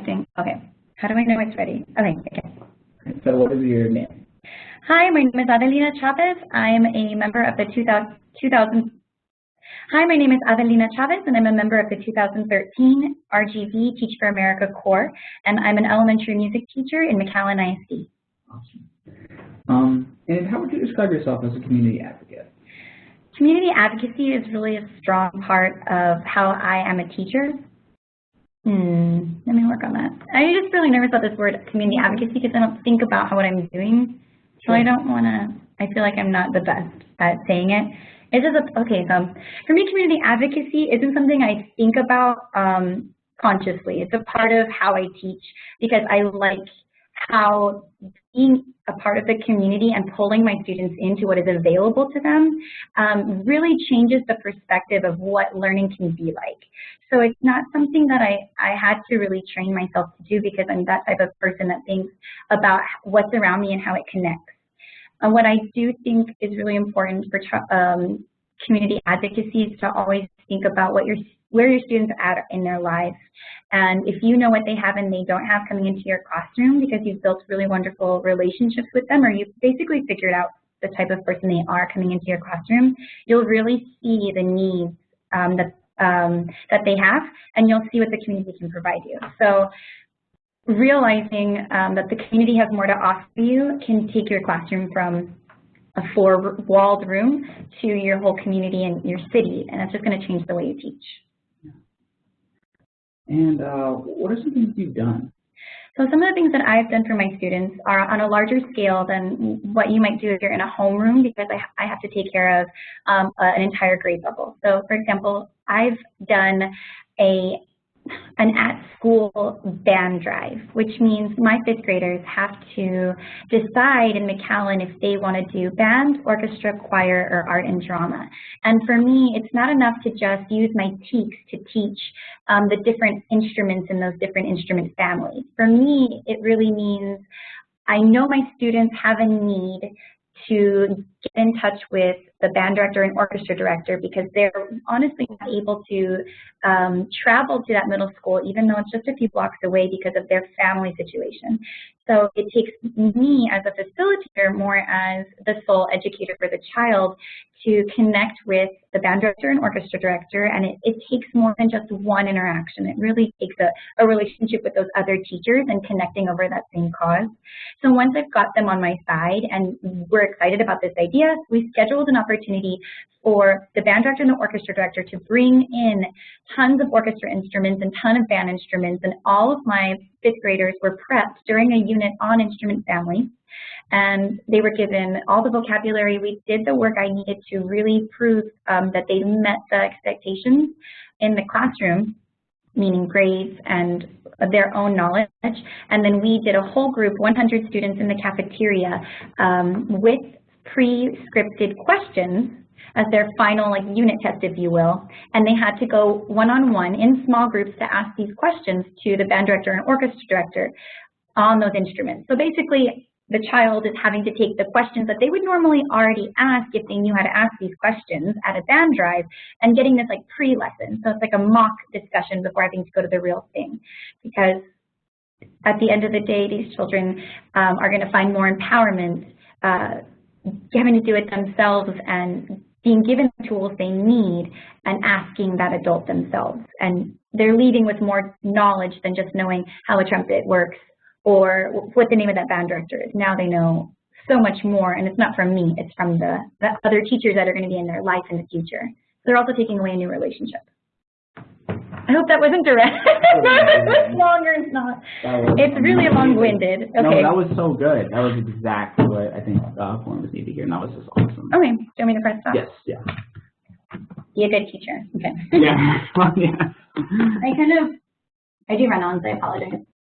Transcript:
connecting. Okay. How do I know it's ready? Okay. So what is your name? Hi, my name is Adelina Chavez. I'm a member of the 2000. Hi, my name is Adelina Chavez, and I'm a member of the 2013 RGV Teach for America Corps, and I'm an elementary music teacher in McAllen ISD. Awesome. And how would you describe yourself as a community advocate? Community advocacy is really a strong part of how I am a teacher. Let me work on that. I'm just really nervous about this word community advocacy because I don't think about what I'm doing. So I don't want to, I feel like I'm not the best at saying it. It's just okay, so for me, community advocacy isn't something I think about consciously. It's a part of how I teach because I like how being a part of the community and pulling my students into what is available to them really changes the perspective of what learning can be like. So it's not something that I had to really train myself to do because I'm that type of person that thinks about what's around me and how it connects. What I do think is really important for community advocacy is to always think about where your students are at in their lives. And if you know what they have and they don't have coming into your classroom because you've built really wonderful relationships with them or you've basically figured out the type of person they are coming into your classroom, you'll really see the needs that they have, and you'll see what the community can provide you. So realizing that the community has more to offer you can take your classroom from a four-walled room to your whole community and your city, and it's just going to change the way you teach. And what are some things you've done? So some of the things that I've done for my students are on a larger scale than what you might do if you're in a homeroom because I have to take care of an entire grade level. So for example, I've done an at-school band drive, which means my fifth graders have to decide in McAllen if they want to do band, orchestra, choir, or art and drama. And for me, it's not enough to just use my TEKs to teach the different instruments in those different instrument families. For me, it really means I know my students have a need to get in touch with the band director and orchestra director because they're honestly not able to travel to that middle school even though it's just a few blocks away because of their family situation. So it takes me as a facilitator more as the sole educator for the child to connect with the band director and orchestra director, and it takes more than just one interaction. It really takes a relationship with those other teachers and connecting over that same cause. So once I've got them on my side and we're excited about this idea, we scheduled an opportunity for the band director and the orchestra director to bring in tons of orchestra instruments and ton of band instruments, and all of my fifth graders were prepped during a unit on instrument family. And they were given all the vocabulary. We did the work I needed to really prove that they met the expectations in the classroom, meaning grades and their own knowledge. And then we did a whole group, 100 students in the cafeteria with pre-scripted questions as their final unit test, if you will. And they had to go one-on-one in small groups to ask these questions to the band director and orchestra director on those instruments. So basically, the child is having to take the questions that they would normally already ask if they knew how to ask these questions at a band drive and getting this pre-lesson. So it's like a mock discussion before having to go to the real thing. Because at the end of the day, these children are going to find more empowerment having to do it themselves and being given the tools they need and asking that adult themselves. And they're leaving with more knowledge than just knowing how a trumpet works or what the name of that band director is. Now they know so much more, and it's not from me, it's from the other teachers that are going to be in their life in the future. They're also taking away a new relationship. I hope that wasn't direct. It's longer, it's not. It's really long-winded. Okay. No, that was so good. That was exactly what I think forms need to hear, and that was just awesome. Okay, do you want me to press stop? Yes, yeah. Be a good teacher. Okay. Yeah. Yeah. I do run on, so I apologize.